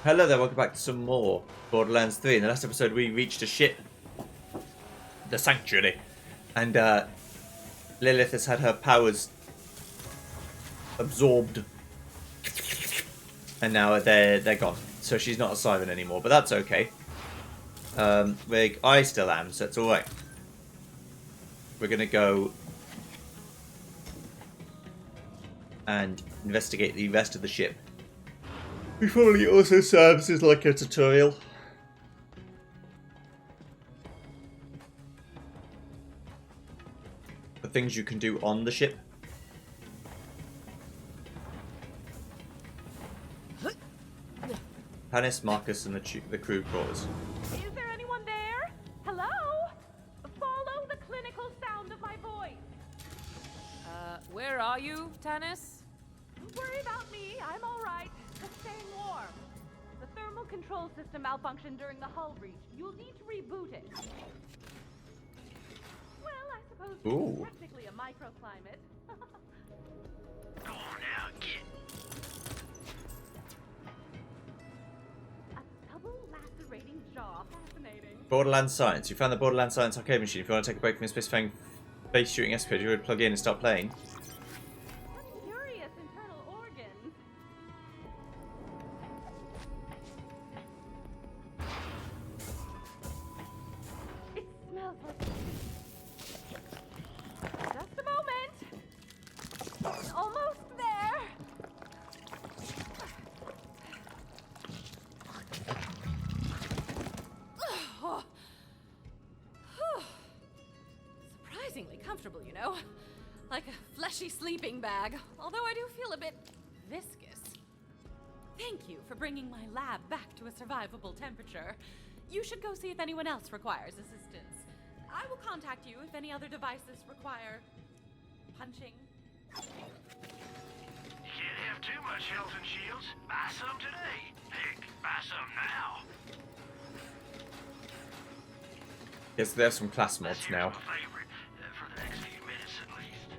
Hello there, welcome back to some more Borderlands 3. In the last episode we reached a ship, the Sanctuary, and Lilith has had her powers absorbed, and now they're gone. So she's not a siren anymore, but that's okay. I still am, so it's alright. We're gonna go and investigate the rest of the ship. Which probably also serves as like a tutorial. The things you can do on the ship. Hannes, Marcus, and the crew quarters. Is there anyone there? Hello? Follow the clinical sound of my voice. Where are you, Tannis? Don't worry about me. I'm all right. Just staying warm. The thermal control system malfunctioned during the hull breach. You'll need to reboot it. Well, I suppose it's technically a microclimate. Go on now, get. A double lacerating jaw. Fascinating. Borderlands Science. You found the Borderlands Science arcade machine. If you want to take a break from your space-faring base shooting escapade, you would plug in and start playing. What curious internal organs. It smells like... Just a moment. Almost there. Surprisingly comfortable, you know. Like a fleshy sleeping bag, although I do feel a bit viscous. Thank you for bringing my lab back to a survivable temperature. You should go see if anyone else requires assistance. I will contact you if any other devices require punching. You can't have too much health and shields. Buy some today. Heck, buy some now. Yes, there's some class mods Here's now. my favorite, for the next few minutes at least.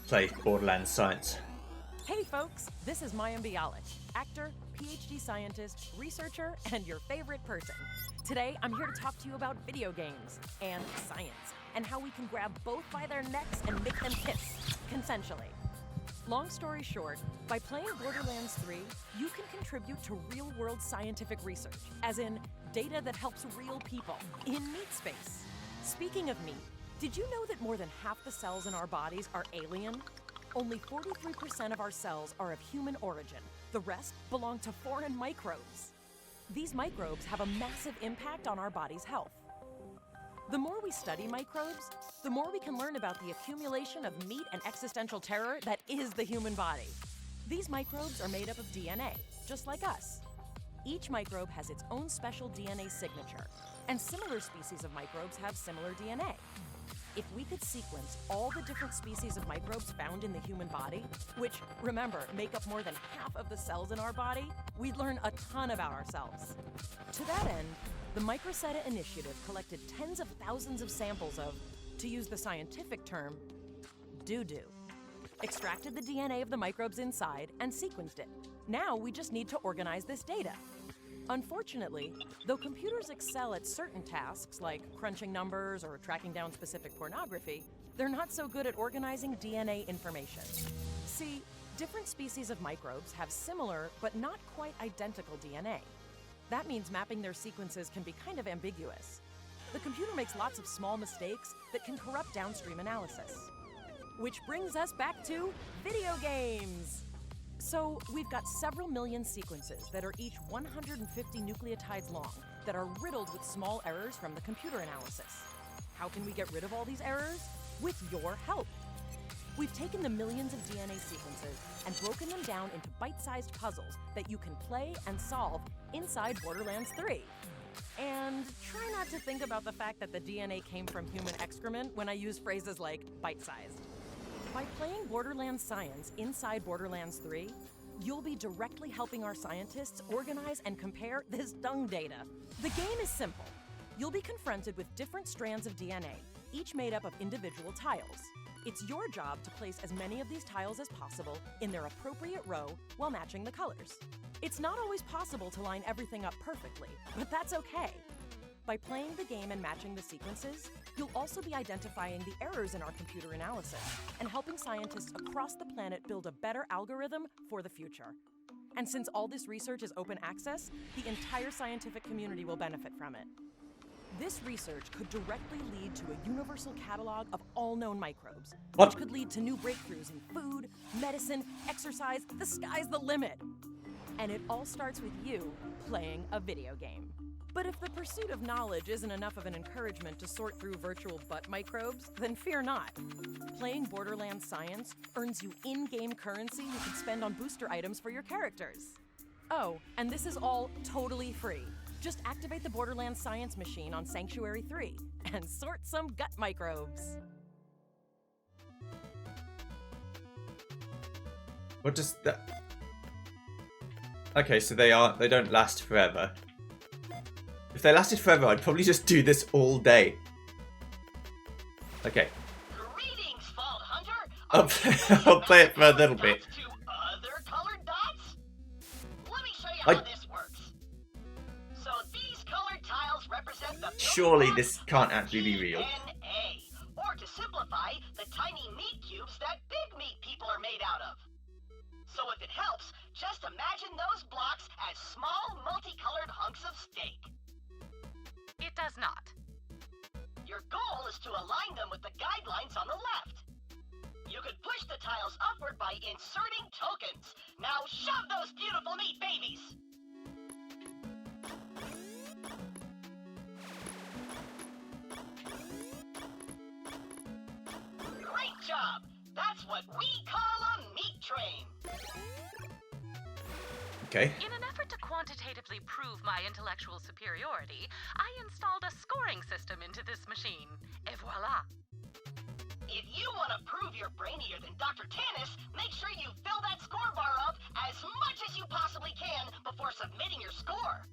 Play Borderlands Science. Hey folks, this is Mayim Bialik, actor, PhD scientist, researcher, and your favorite person. Today, I'm here to talk to you about video games and science, and how we can grab both by their necks and make them kiss, consensually. Long story short, by playing Borderlands 3, you can contribute to real-world scientific research, as in data that helps real people in meat space. Speaking of meat, did you know that more than half the cells in our bodies are alien? Only 43% of our cells are of human origin. The rest belong to foreign microbes. These microbes have a massive impact on our body's health. The more we study microbes, the more we can learn about the accumulation of meat and existential terror that is the human body. These microbes are made up of DNA, just like us. Each microbe has its own special DNA signature, and similar species of microbes have similar DNA. If we could sequence all the different species of microbes found in the human body, which, remember, make up more than half of the cells in our body, we'd learn a ton about ourselves. To that end, the Microsetta Initiative collected tens of thousands of samples of, to use the scientific term, doo-doo. Extracted the DNA of the microbes inside and sequenced it. Now we just need to organize this data. Unfortunately, though computers excel at certain tasks like crunching numbers or tracking down specific pornography, they're not so good at organizing DNA information. See, different species of microbes have similar but not quite identical DNA. That means mapping their sequences can be kind of ambiguous. The computer makes lots of small mistakes that can corrupt downstream analysis. Which brings us back to video games! So, we've got several million sequences that are each 150 nucleotides long that are riddled with small errors from the computer analysis. How can we get rid of all these errors? With your help! We've taken the millions of DNA sequences and broken them down into bite-sized puzzles that you can play and solve inside Borderlands 3. And try not to think about the fact that the DNA came from human excrement when I use phrases like bite-sized. By playing Borderlands Science inside Borderlands 3, you'll be directly helping our scientists organize and compare this dung data. The game is simple. You'll be confronted with different strands of DNA, each made up of individual tiles. It's your job to place as many of these tiles as possible in their appropriate row while matching the colors. It's not always possible to line everything up perfectly, but that's okay. By playing the game and matching the sequences, you'll also be identifying the errors in our computer analysis and helping scientists across the planet build a better algorithm for the future. And since all this research is open access, the entire scientific community will benefit from it. This research could directly lead to a universal catalog of all known microbes, which could lead to new breakthroughs in food, medicine, exercise. The sky's the limit. And it all starts with you playing a video game. But if the pursuit of knowledge isn't enough of an encouragement to sort through virtual butt microbes, then fear not. Playing Borderlands Science earns you in-game currency you can spend on booster items for your characters. Oh, and this is all totally free. Just activate the Borderlands Science machine on Sanctuary 3 and sort some gut microbes. What does that... Okay, so they don't last forever. If they lasted forever, I'd probably just do this all day. Okay. Greetings, Fault Hunter. I'll play it for a little bit. To other colored dots? Let me show you how this works. So these colored tiles represent the Surely this can't actually be real. DNA, or to simplify, the tiny meat cubes that big meat people are made out of. So if it helps, just imagine those blocks as small, multicolored hunks of steak. It does not. Your goal is to align them with the guidelines on the left. You could push the tiles upward by inserting tokens. Now shove those beautiful meat babies! Great job! That's what we call a meat train. Okay. In an effort to quantitatively prove my intellectual superiority, I installed a scoring system into this machine. Et voila! If you want to prove you're brainier than Dr. Tannis, make sure you fill that score bar up as much as you possibly can before submitting your score.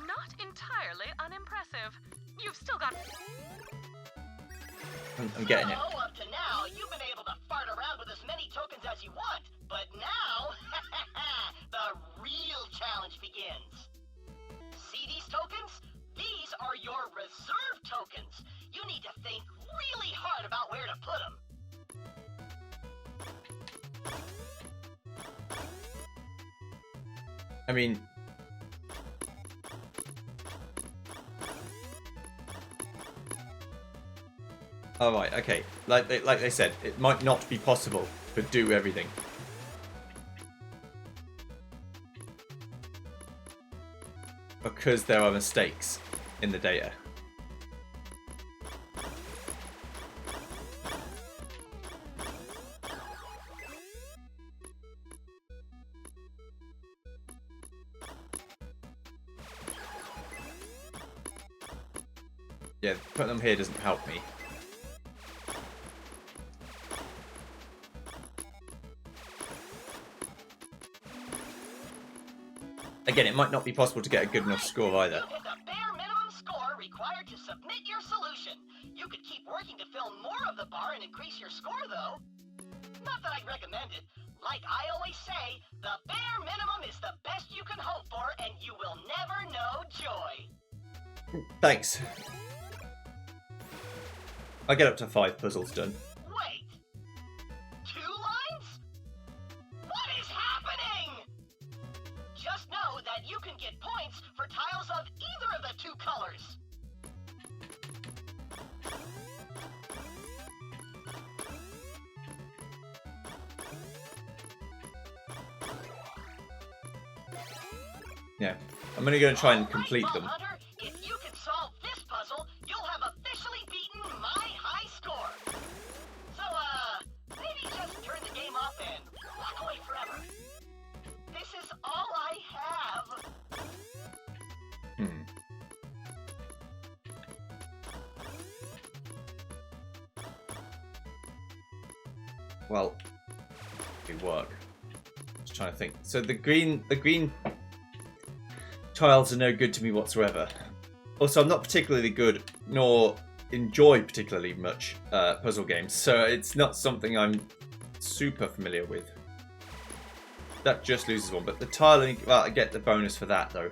Not entirely unimpressive. You've still got... I'm getting it. So, up to now, you've been able to fart around with as many tokens as you want. But now, the real challenge begins. See these tokens? These are your reserve tokens. You need to think really hard about where to put them. I mean... Alright, okay. Like they said, it might not be possible to do everything. Because there are mistakes in the data. Yeah, putting them here doesn't help me. Again, it might not be possible to get a good enough score either. You hit the bare minimum score required to submit your solution. You could keep working to fill more of the bar and increase your score, though. Not that I'd recommend it. Like I always say, the bare minimum is the best you can hope for, and you will never know joy. Thanks. I get up to 5 puzzles done. Wait! 2 lines? What is happening? Just know that you can get points for tiles of either of the 2 colors. Yeah. I'm only going to try and complete them. Hunter, if you can solve this puzzle, you'll have officially beaten my high score. So, maybe just turn the game off and walk away forever. This is all I have. Well, it work. Let's trying to think. So the green tiles are no good to me whatsoever. Also, I'm not particularly good, nor enjoy particularly much puzzle games, so it's not something I'm super familiar with. That just loses one, but the tiling, well, I get the bonus for that though.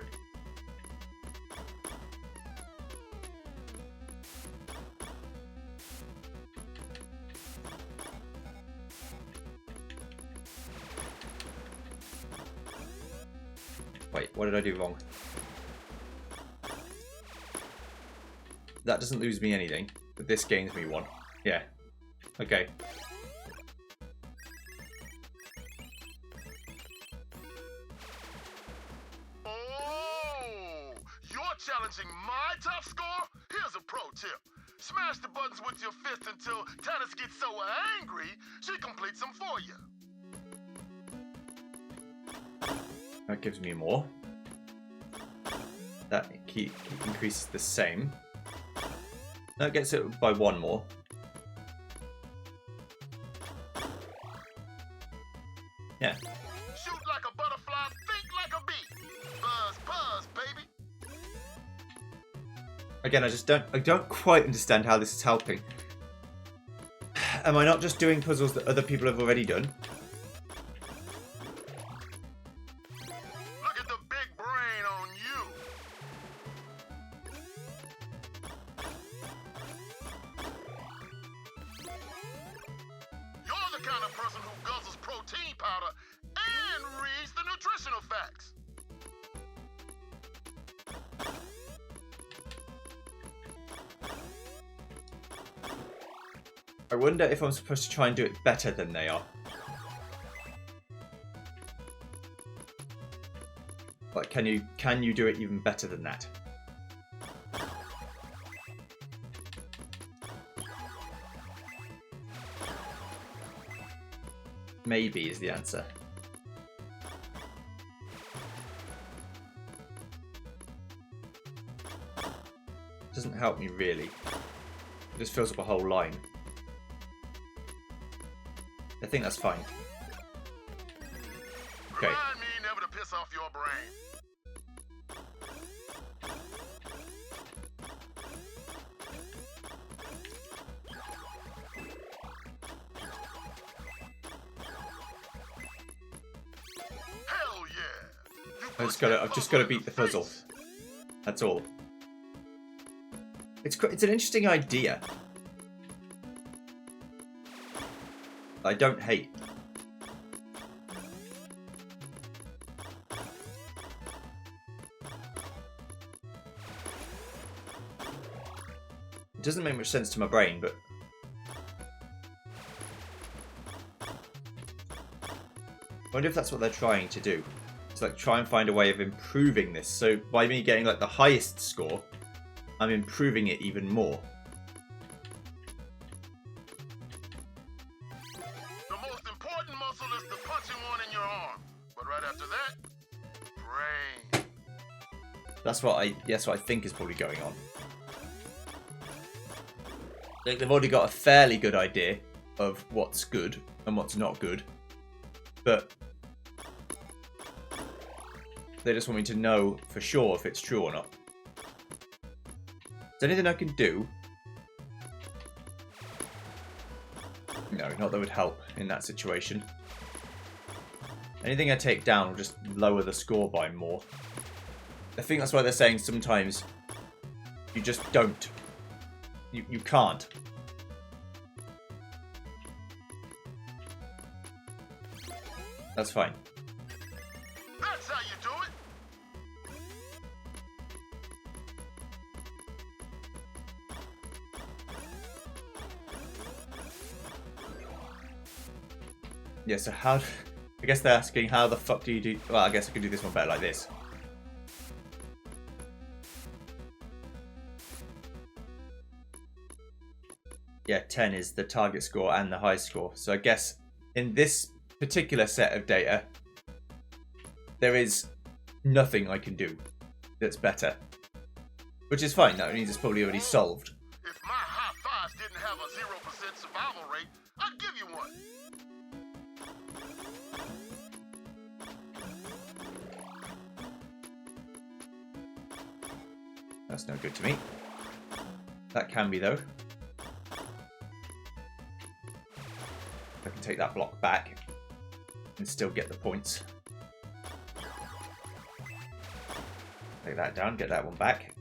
Wait, what did I do wrong? That doesn't lose me anything, but this gains me one. Yeah. Okay. Oh, you're challenging my top score? Here's a pro tip. Smash the buttons with your fist until Tannis gets so angry, she completes them for you. That gives me more. That increases the same. That gets it by one more. Yeah. Shoot like a butterfly, think like a bee. Buzz, buzz, baby. Again, I don't quite understand how this is helping. Am I not just doing puzzles that other people have already done? Look at the big brain on you. You're the kind of person who guzzles protein powder and reads the nutritional facts. I wonder if I'm supposed to try and do it better than they are. Like, can you do it even better than that? Maybe is the answer. Doesn't help me really. It just fills up a whole line. I think that's fine. Okay. Remind me never to piss off your brain. Hell yeah! I've just gotta beat the puzzle. That's all. It's an interesting idea. I don't hate. It doesn't make much sense to my brain, but I wonder if that's what they're trying to do. It's like try and find a way of improving this. So by me getting like the highest score, I'm improving it even more. The most important muscle is the punching one in your arm. But right after that, brain. That's what I think is probably going on. Like they've already got a fairly good idea of what's good and what's not good, but they just want me to know for sure if it's true or not. Is there anything I can do? No, not that would help in that situation. Anything I take down will just lower the score by more. I think that's why they're saying sometimes you just don't. You can't. That's fine. That's how you do it. Yeah, so how... I guess they're asking how the fuck do you do... Well, I guess I could do this one better like this. Yeah, 10 is the target score and the high score. So I guess in this particular set of data, there is nothing I can do that's better. Which is fine, that means it's probably already solved. If my high fives didn't have a 0% survival rate, I'd give you one. That's no good to me. That can be, though. I can take that block back and still get the points. Take that down, get that one back.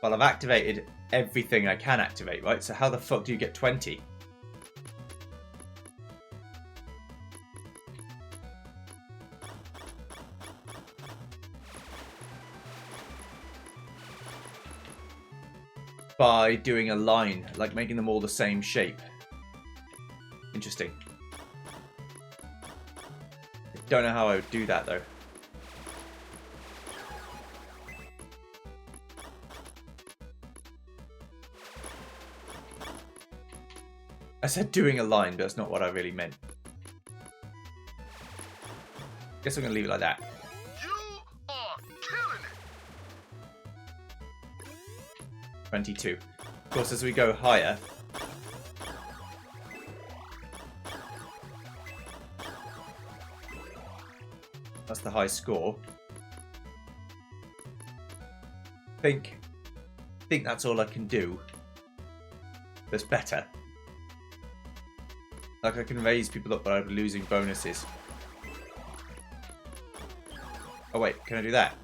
Well, I've activated everything I can activate, right? So how the fuck do you get 20? By doing a line, like making them all the same shape. Interesting. I don't know how I would do that though. I said doing a line, but that's not what I really meant. Guess I'm gonna leave it like that. You are killing it. 22. Of course, as we go higher, that's the high score. Think that's all I can do. That's better. Like I can raise people up, but I'd be losing bonuses. Oh wait, can I do that?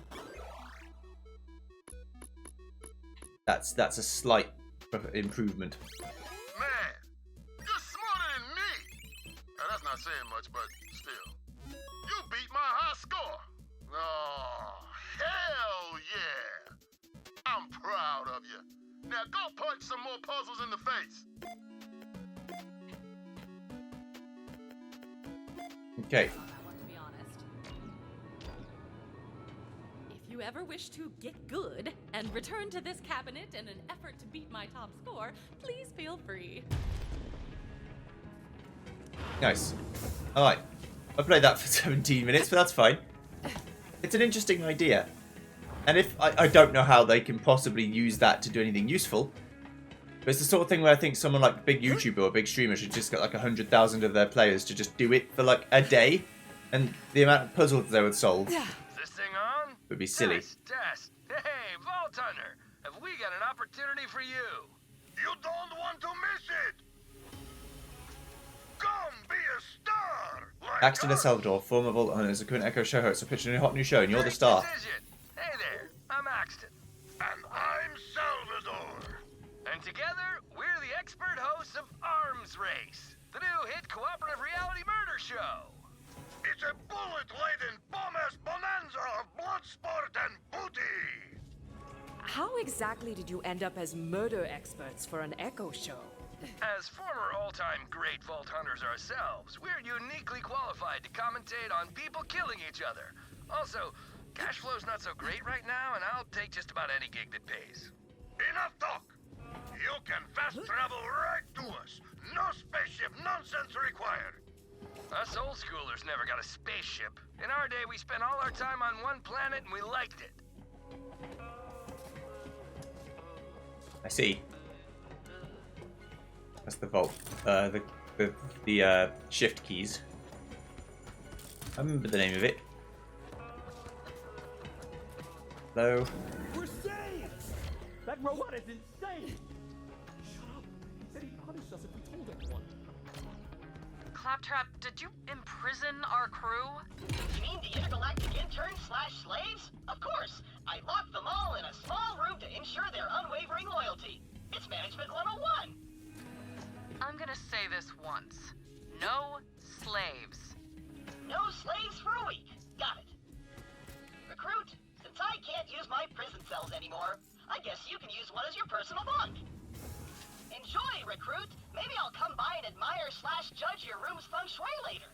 That's a slight improvement. Man, you're smarter than me. Now, that's not saying much, but still. You beat my high score. Oh, hell yeah. I'm proud of you. Now go punch some more puzzles in the face. Okay. I want to be honest. If you ever wish to get good and return to this cabinet in an effort to beat my top score, please feel free. Nice. Alright. I played that for 17 minutes, but that's fine. It's an interesting idea. And if I don't know how they can possibly use that to do anything useful. But it's the sort of thing where I think someone like a big YouTuber or a big streamer should just get like 100,000 of their players to just do it for like a day. And the amount of puzzles they would solve Is this thing on? would be silly. Test. Hey, Vault Hunter, have we got an opportunity for you? You don't want to miss it. Come be a star. Like Axton El us. Salvador, former Vault Hunter, is a current Echo show host. So pitching a hot new show, and you're the star. Great decision. Hey there, I'm Axton. And I'm Salvador. And together, we're the expert hosts of Arms Race, the new hit cooperative reality murder show. It's a bullet-laden bomb-ass bonanza of blood sport and booty. How exactly did you end up as murder experts for an Echo show? As former all-time great Vault Hunters ourselves, we're uniquely qualified to commentate on people killing each other. Also, cash flow's not so great right now, and I'll take just about any gig that pays. Enough talk. You can fast travel right to us. No spaceship nonsense required. Us old schoolers never got a spaceship. In our day, we spent all our time on one planet and we liked it. I see. That's the vault. The shift keys. I remember the name of it. Hello. We're saved! That robot is insane! Shut up. He said he'd punish us if we told anyone. Claptrap, did you imprison our crew? You mean the intergalactic interns/slaves? Of course. I locked them all in a small room to ensure their unwavering loyalty. It's Management 101. I'm gonna say this once. No slaves. No slaves for a week. Got it. Recruit, since I can't use my prison cells anymore, I guess you can use one as your personal bunk. Enjoy, Recruit. Maybe I'll come by and admire/judge your room's feng shui later.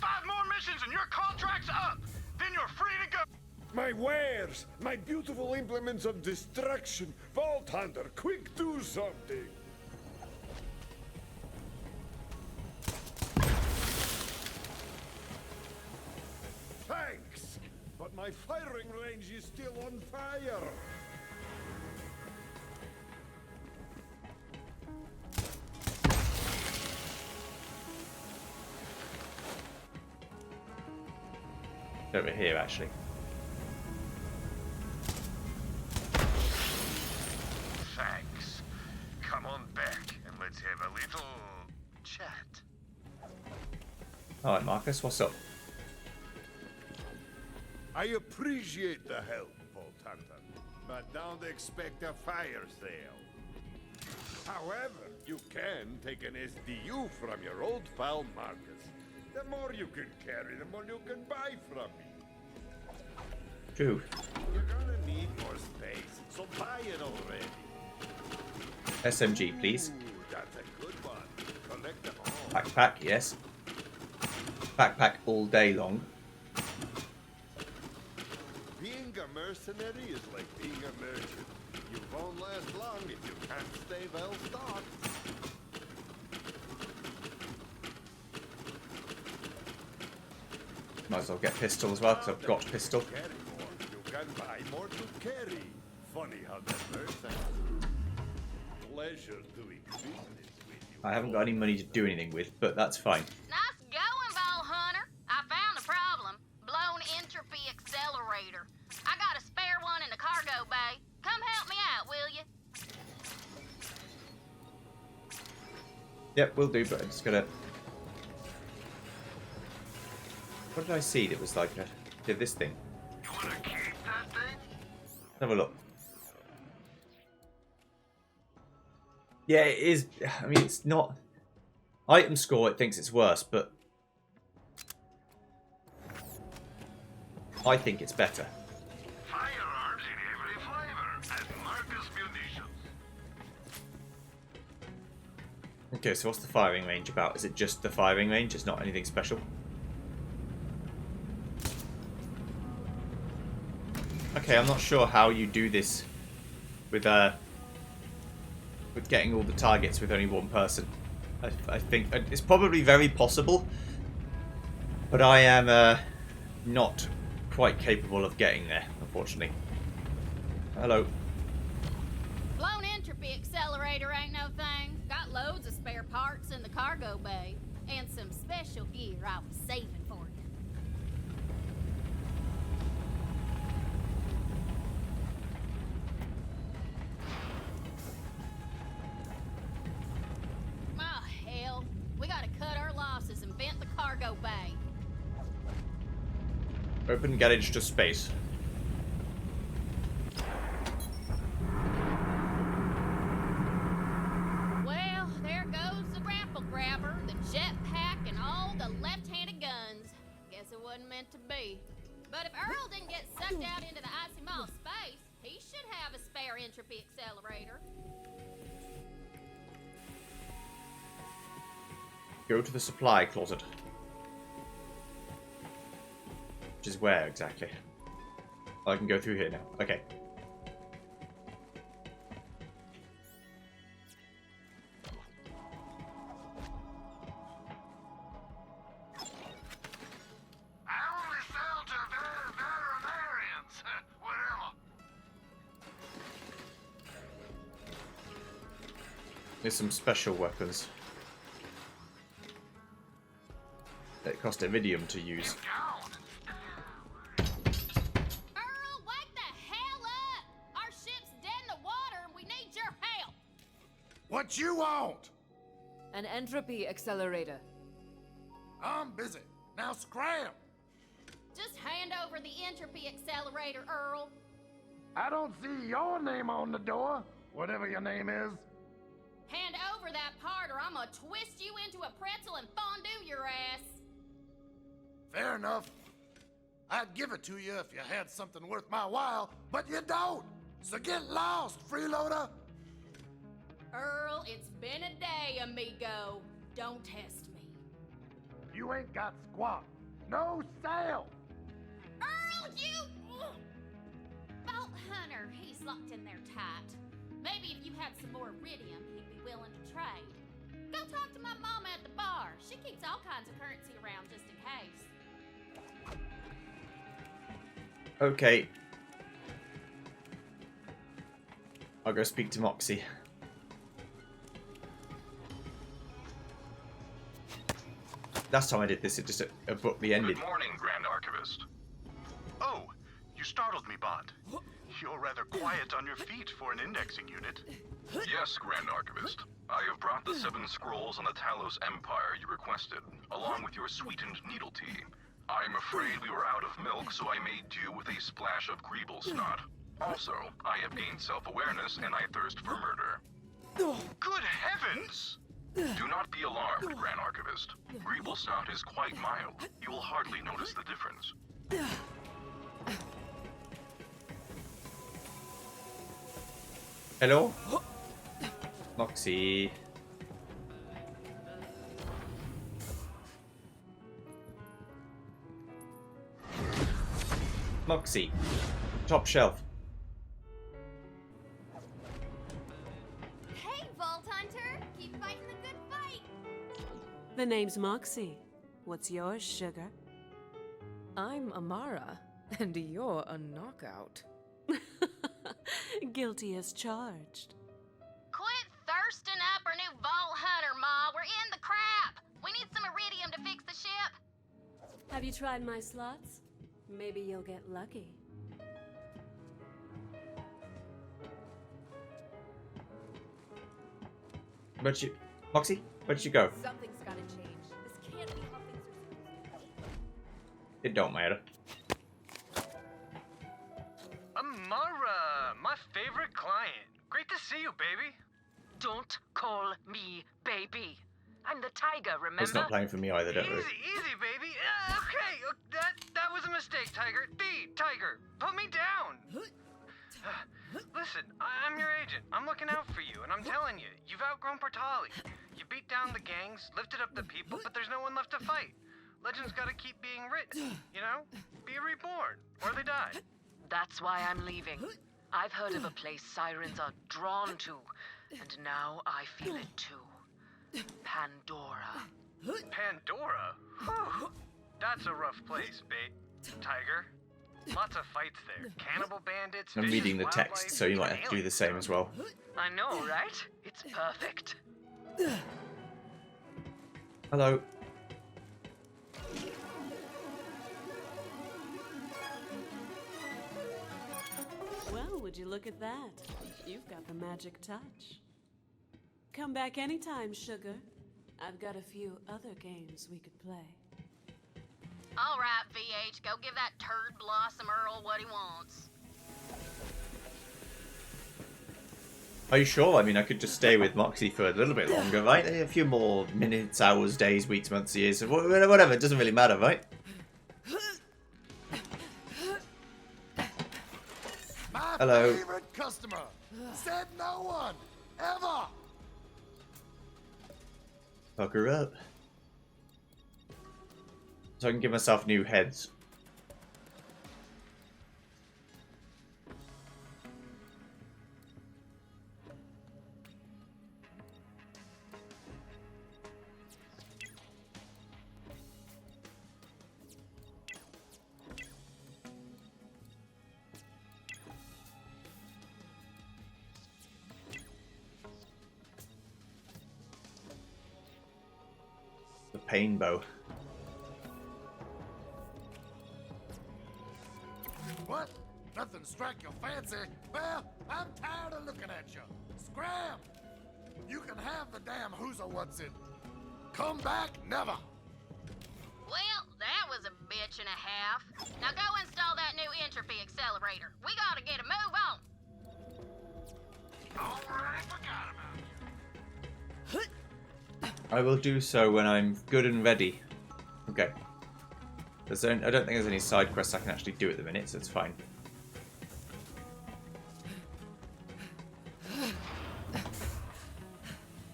5 more missions and your contract's up. Then you're free to go. My wares! My beautiful implements of destruction! Vault Hunter, quick do something! Thanks! But my firing range is still on fire! over here, actually. Thanks. Come on back and let's have a little chat. Alright, Marcus, what's up? I appreciate the help, Vault Hunter, but don't expect a fire sale. However, you can take an SDU from your old pal Marcus. The more you can carry, the more you can buy from me. True. You're gonna need more space, so buy it already. SMG, please. Ooh, that's a good one. Collect them all. Backpack, yes. Backpack all day long. Being a mercenary is like being a merchant. You won't last long if you can't stay well stocked. Might as well get pistol as well, because I've got pistol. Carry more. You can buy more to carry. Funny how that works Pleasure doing business with you. I haven't got any money to do anything with, but that's fine. Nice going, Vault Hunter. I found the problem. Blown entropy accelerator. I got a spare one in the cargo bay. Come help me out, will you? Yep, will do, but I'm just gonna... What did I see that was like did this thing? You wanna keep that thing? Let's have a look. Yeah, it is. I mean, it's not... Item score, it thinks it's worse, but... I think it's better. Firearms in every flavor at Marcus Munitions. Okay, so what's the firing range about? Is it just the firing range? It's not anything special? Okay, I'm not sure how you do this with getting all the targets with only one person. I think it's probably very possible, but I am not quite capable of getting there, unfortunately. Hello. Blown entropy accelerator ain't no thing. Got loads of spare parts in the cargo bay. And some special gear I was saving for you. Oh, hell. We gotta cut our losses and vent the cargo bay. Open garage to space. Well, there goes the grapple grabber, the jetpack, and all the left-handed guns. Guess it wasn't meant to be. But if Earl didn't get sucked out into the icy mall space, he should have a spare entropy accelerator. Go to the supply closet. Which is where exactly? Oh, I can go through here now. Okay. I only sell to veterinarians. Whatever. There's some special weapons that cost iridium to use. Earl, wake the hell up! Our ship's dead in the water and we need your help! What you want? An entropy accelerator. I'm busy. Now scram. Just hand over the entropy accelerator, Earl. I don't see your name on the door, whatever your name is. Hand over that part or I'm gonna twist you into a pretzel and fondue your ass. Fair enough. I'd give it to you if you had something worth my while, but you don't. So get lost, freeloader. Earl, it's been a day, amigo. Don't test me. You ain't got squat. No sale. Earl, you... Vault Hunter, he's locked in there tight. Maybe if you had some more iridium, he'd be willing to trade. Go talk to my mama at the bar. She keeps all kinds of currency around just in case. Okay. I'll go speak to Moxie. Last time I did this, it just abruptly ended. Good morning, Grand Archivist. startled me, Bond. You're rather quiet on your feet for an indexing unit. Yes, Grand Archivist. I have brought the 7 scrolls on the Talos Empire you requested, along with your sweetened needle tea. I'm afraid we were out of milk, so I made do with a splash of Greeble snot. Also, I have gained self-awareness and I thirst for murder. Good heavens! Do not be alarmed, Grand Archivist. Greeble snot is quite mild. You will hardly notice the difference. Hello? Moxie. Moxie. Top shelf. Hey, Vault Hunter! Keep fighting the good fight! The name's Moxie. What's yours, sugar? I'm Amara, and you're a knockout. Guilty as charged. Quit thirsting up our new Vault Hunter, Ma! We're in the crap! We need some iridium to fix the ship! Have you tried my slots? Maybe you'll get lucky. Where'd you... Moxie? Where'd you go? Something's gotta change. This can't be how things are supposed to be. It don't matter. Amara, my favorite client. Great to see you, baby. Don't call me baby. I'm the tiger, remember? It's not playing for me either, don't worry. Easy, baby. Okay, that was a mistake, Tiger. Tiger, put me down. Listen, I'm your agent. I'm looking out for you, and I'm telling you, you've outgrown Portali. You beat down the gangs, lifted up the people, but there's no one left to fight. Legends gotta keep being written, you know? Be reborn, or they die. That's why I'm leaving. I've heard of a place sirens are drawn to, and now I feel it too. Pandora. Pandora? Whew. That's a rough place, Tiger. Lots of fights there. Cannibal bandits. I'm reading the text, so you might have to do the same as well. I know, right? It's perfect. Hello. Well, would you look at that? You've got the magic touch. Come back anytime, sugar. I've got a few other games we could play. All right, VH, go give that turd Blossom Earl what he wants. Are you sure? I mean, I could just stay with Moxie for a little bit longer, right? A few more minutes, hours, days, weeks, months, years, whatever. It doesn't really matter, right? My Hello. favorite customer. Said no one. Ever. Fuck her up. So I can give myself new heads. The pain bow. What? Nothing strike your fancy? Well, I'm tired of looking at you. Scram! You can have the damn who's what's it. Come back never. Well, that was a bitch and a half. Now go install that new entropy accelerator. We gotta get a move on. Already forgot about you. I will do so when I'm good and ready. Okay. I don't think there's any side quests I can actually do at the minute, so it's fine.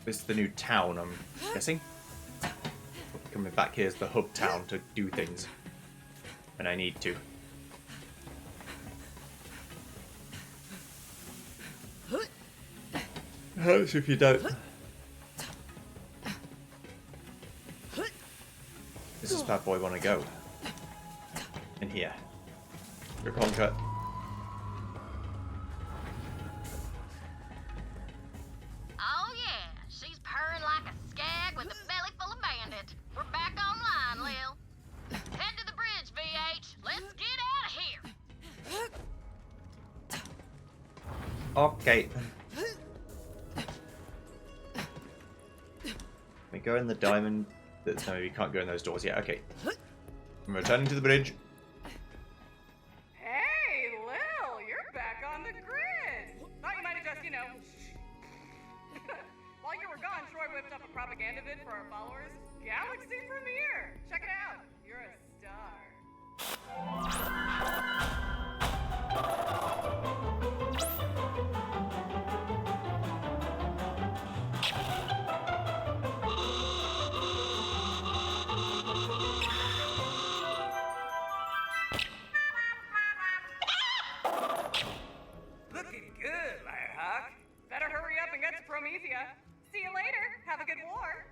This is the new town, I'm guessing. Coming back here is the hub town to do things. And I need to. Hurts if you don't. This is bad boy wanna go. In here. Reconquer. Oh yeah, she's purring like a skag with a belly full of bandit. We're back online, Lil. Head to the bridge, VH. Let's get out of here. Okay. We go in the diamond. No, you can't go in those doors yet. Okay. I'm returning to the bridge. Hey, Lil, you're back on the grid. Thought you might have just, While you were gone, Troy whipped up a propaganda vid for our followers. Galaxy premiere. Check it out. You're a star. Looking good, Firehawk. Better hurry up and get to Promethea. See you later. Have a good war.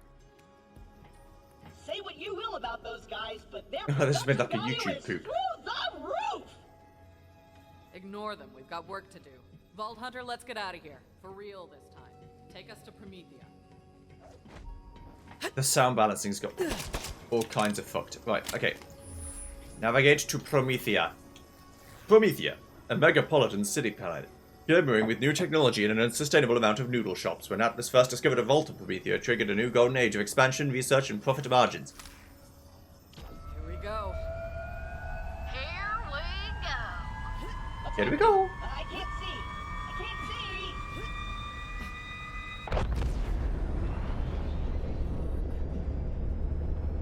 Say what you will about those guys, but their This has been like a production value YouTube is poop. through the roof. Ignore them. We've got work to do. Vault Hunter, let's get out of here. For real this time. Take us to Promethea. The sound balancing's got all kinds of fucked. Right, okay. Navigate to Promethea. Promethea, a megapolitan city planet, glimmering with new technology and an unsustainable amount of noodle shops. When Atlas first discovered a vault of Promethea, it triggered a new golden age of expansion, research, and profit margins. Here we go. Here we go. Here we go. I can't see. I can't see.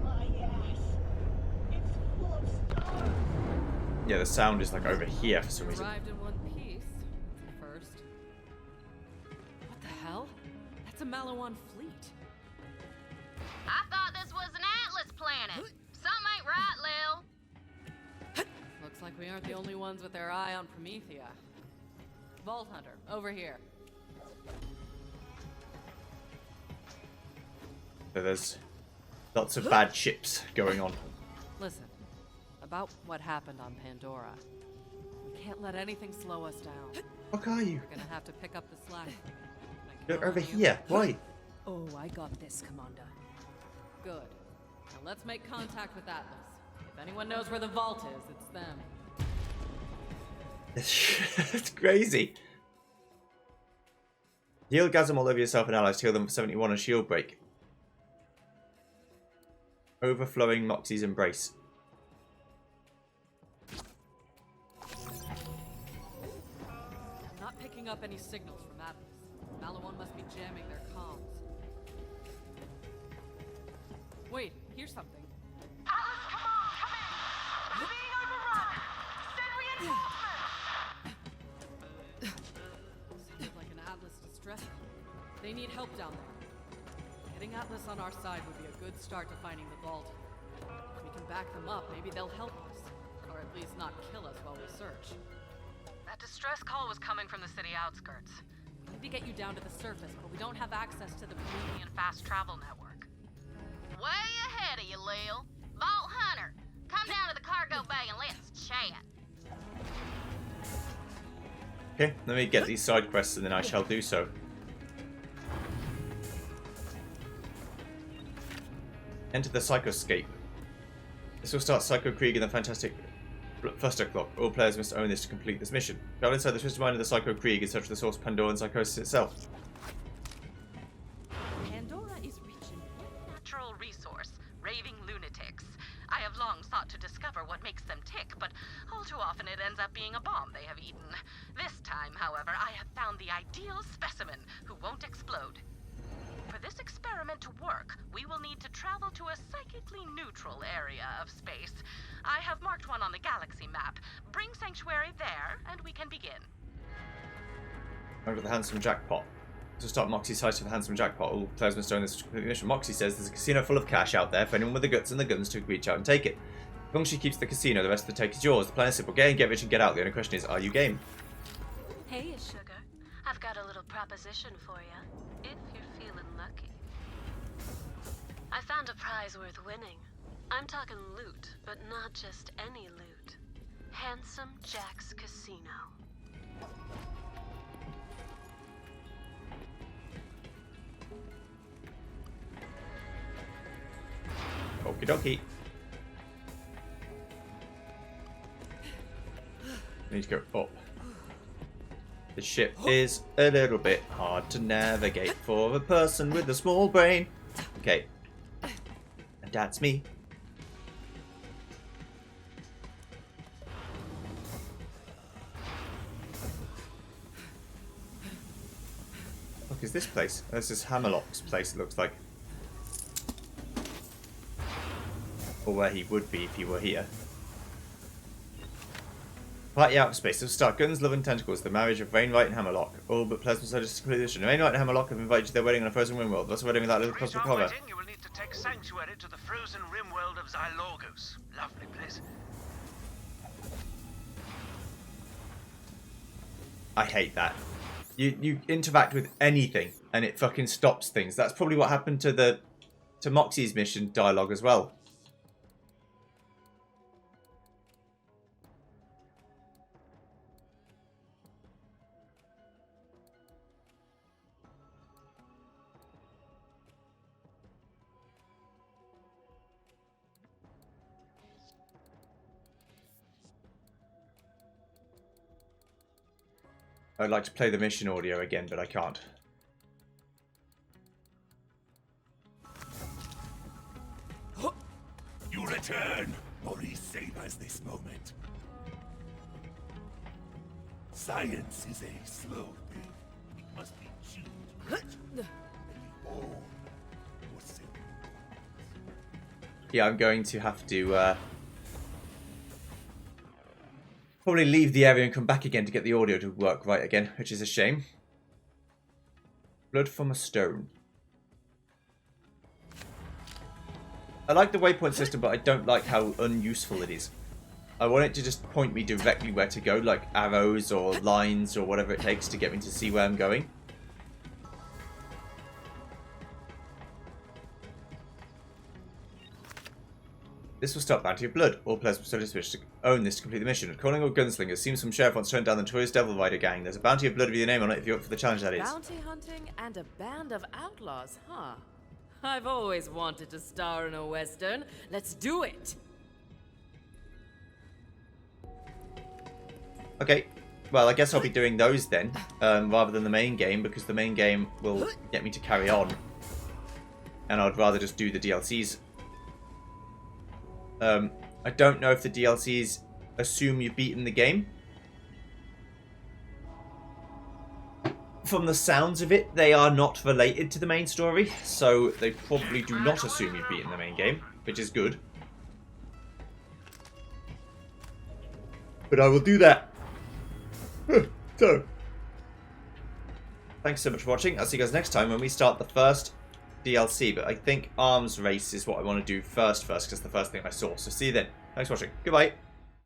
My ass. It's full of stars. Yeah, the sound is like over here for some reason. Arrived in one piece. First. What the hell? That's a Malawan fleet. I thought this was an Atlas planet. Something ain't right, Lil. Looks like we aren't the only ones with their eye on Promethea. Vault Hunter, over here. So there's lots of bad ships going on. Listen, about what happened on Pandora. We can't let anything slow us down. What are you? We're gonna have to pick up the slack. You're over here. Why? Oh, I got this, Commander. Good. Now let's make contact with Atlas. If anyone knows where the vault is, it's them. It's crazy. Heal Gasm all over yourself and allies. Heal them for 71 and shield break. Overflowing Moxie's embrace. I'm not picking up any signals from Atlas. Malawan must be jamming their comms. Wait, here's something. Atlas, come on, come in. We're being overrun. Send reinforcements. Sounded like an Atlas distress call. They need help down there. Getting Atlas on our side would be a good start to finding the vault. If we can back them up, maybe they'll help us. Or at least not kill us while we search. That distress call was coming from the city outskirts. We need to get you down to the surface, but we don't have access to the Promethean fast travel network. Way ahead of you, Lil. Vault Hunter, come down to the cargo bay and let's chat. Okay, let me get these side quests and then I shall do so. Enter the Psychoscape. This will start Psycho Krieg and the fantastic Fuster Clock. All players must own this to complete this mission. Travel inside the twisted mind of the Psycho Krieg and search for the source of Pandoran psychosis itself. Pandora is rich in natural resource, raving lunatics. I have long sought to discover what makes them tick, but all too often it ends up being a bomb they have eaten. This time, however, I have found the ideal specimen who won't explode. For this experiment to work, we will need to travel to a psychically neutral area of space. I have marked one on the galaxy map. Bring Sanctuary there, and we can begin. Over the Handsome Jackpot. To start Moxie's heist of the Handsome Jackpot, all players must own this to complete the mission. Moxie says there's a casino full of cash out there for anyone with the guts and the guns to reach out and take it. As long as she keeps the casino, the rest of the take is yours. The plan is simple. Get in, get rich, and get out. The only question is, are you game? Hey, sugar. I've got a little proposition for you, if you're feeling lucky. I found a prize worth winning. I'm talking loot, but not just any loot. Handsome Jack's Casino. Okie dokie. I need to go up. The ship is a little bit hard to navigate for a person with a small brain. Okay. And that's me. Look, is this place? Oh, this is Hammerlock's place, it looks like. Or where he would be if he were here. Party out of space. Let's start. Guns, love, and tentacles. The marriage of Wainwright and Hammerlock. All but pleasant subjects to completion. Wainwright and Hammerlock have invited you to their wedding on a frozen rim world. That's a wedding without little cosmic cover. You will need to take sanctuary to the frozen rim world of Xylogos. Lovely place. I hate that. You interact with anything and it fucking stops things. That's probably what happened to Moxie's mission dialogue as well. I'd like to play the mission audio again, but I can't. You return, Maurice savors this moment. Science is a slow thing. It must be chewed. Yeah, I'm going to have to probably leave the area and come back again to get the audio to work right again, which is a shame. Blood from a stone. I like the waypoint system, but I don't like how unuseful it is. I want it to just point me directly where to go, like arrows or lines or whatever it takes to get me to see where I'm going. This will stop Bounty of Blood. All players will still wish to own this to complete the mission. Calling all gunslingers. Seems some sheriff wants to turn down the Notorious Devil Rider gang. There's a Bounty of Blood with your name on it if you're up for the challenge, that is. Bounty hunting and a band of outlaws, huh? I've always wanted to star in a western. Let's do it! Okay. Well, I guess I'll be doing those then, rather than the main game, because the main game will get me to carry on. And I'd rather just do the DLCs. I don't know if the DLCs assume you've beaten the game. From the sounds of it, they are not related to the main story, so they probably do not assume you've beaten the main game, which is good. But I will do that. So, thanks so much for watching. I'll see you guys next time when we start the first DLC, but I think Arms Race is what I want to do first because it's the first thing I saw. So see you then. Thanks for watching. Goodbye.